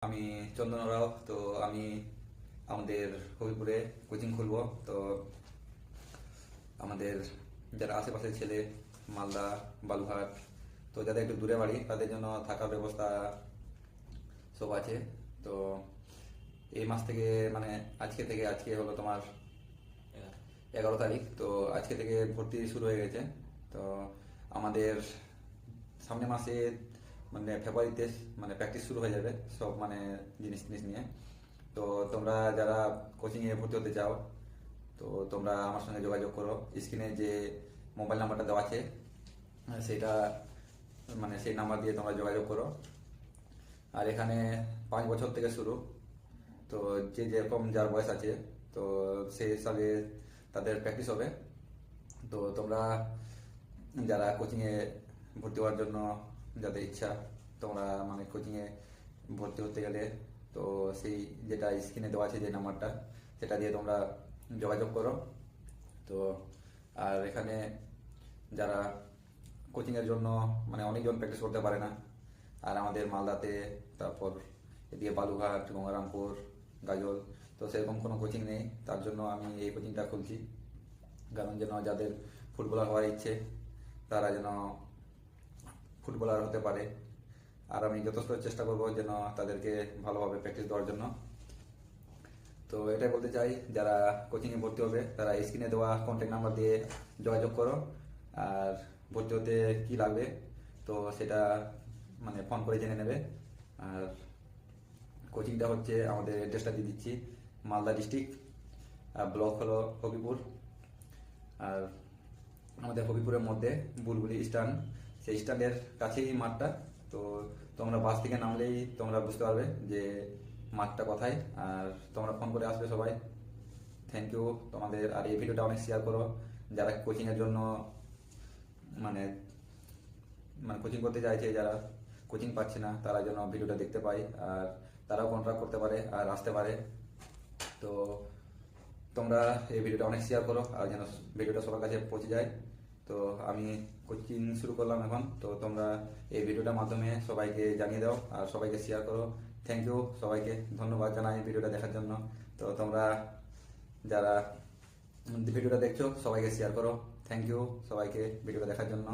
আমি চন্দন রাও। তো আমি আমাদের হবিপুরে কোচিং খুলবো। তো আমাদের যারা আশেপাশের ছেলে, মালদা, বালুঘাট, তো যাদের একটু দূরে বাড়ি তাদের জন্য থাকার ব্যবস্থা সব আছে। তো এই মাস থেকে মানে আজকে হলো তোমার 11 তারিখ। তো আজকে থেকে ভর্তি শুরু হয়ে গেছে। তো আমাদের সামনের মাসে মানে ফেব্রুয়ারিতে মানে প্র্যাকটিস শুরু হয়ে যাবে সব মানে জিনিস টিনিস নিয়ে। তো তোমরা যারা কোচিংয়ে ভর্তি হতে চাও, তো তোমরা আমার সঙ্গে যোগাযোগ করো। স্ক্রিনে যে মোবাইল নাম্বারটা দেওয়া আছে সেটা মানে সেই নাম্বার দিয়ে তোমরা যোগাযোগ করো। আর এখানে 5 বছর থেকে শুরু। তো যে যেরকম যার বয়স আছে তো সেই হিসাবে তাদের প্র্যাকটিস হবে। তো তোমরা যারা কোচিংয়ে ভর্তি হওয়ার জন্য যাদের ইচ্ছা, তোমরা মানে কোচিংয়ে ভর্তি হতে গেলে তো সেই যেটা স্ক্রিনে দেওয়া আছে যে নাম্বারটা সেটা দিয়ে তোমরা যোগাযোগ করো। তো আর এখানে যারা কোচিংয়ের জন্য মানে অনেকজন প্র্যাকটিস করতে পারে না, আর আমাদের মালদাতে, তারপর এদিকে বালুঘাট, গঙ্গারামপুর, গাজল, তো সেরকম কোনো কোচিং নেই। তার জন্য আমি এই কোচিংটা খুলছি, কারণ যেন যাদের ফুটবলার হওয়ার ইচ্ছে তারা যেন ফুটবলার হতে পারে। আর আমি যথেষ্ট চেষ্টা করবো যেন তাদেরকে ভালোভাবে প্র্যাকটিস দেওয়ার জন্য। তো এটাই বলতে চাই, যারা কোচিংয়ে ভর্তি হবে তারা স্ক্রিনে দেওয়া কন্ট্যাক্ট নাম্বার দিয়ে যোগাযোগ করো। আর ভর্তি হতে কী লাগবে তো সেটা মানে ফোন করে জেনে নেবে। আর কোচিংটা হচ্ছে, আমাদের অ্যাড্রেসটা দিয়ে দিচ্ছি, মালদা ডিস্ট্রিক্ট, ব্লক হলো হবিপুর। আর আমাদের হবিপুরের মধ্যে বুলবুলি স্ট্যান্ড, সেই স্ট্যান্ডের কাছেই মাঠটা। তো তোমরা বাস থেকে নামলেই তোমরা বুঝতে পারবে যে মাঠটা কোথায়। আর তোমরা ফোন করে আসবে সবাই। থ্যাংক ইউ তোমাদের। আর এই ভিডিওটা অনেক শেয়ার করো, যারা কোচিংয়ের জন্য মানে মানে কোচিং করতে চাইছে, যারা কোচিং পাচ্ছে না তারা যেন ভিডিওটা দেখতে পায় আর তারাও কন্ট্যাক্ট করতে পারে আর আসতে পারে। তো তোমরা এই ভিডিওটা অনেক শেয়ার করো আর যেন ভিডিওটা সবার কাছে পৌঁছে যায়। তো আমি কোচিং শুরু করলাম এখন, তো তোমরা এই ভিডিওটার মাধ্যমে সবাইকে জানিয়ে দাও আর সবাইকে শেয়ার করো। থ্যাংক ইউ সবাইকে, ধন্যবাদ জানাই ভিডিওটা দেখার জন্য। তো তোমরা যারা ভিডিওটা দেখছো সবাইকে শেয়ার করো। থ্যাংক ইউ সবাইকে ভিডিওটা দেখার জন্য।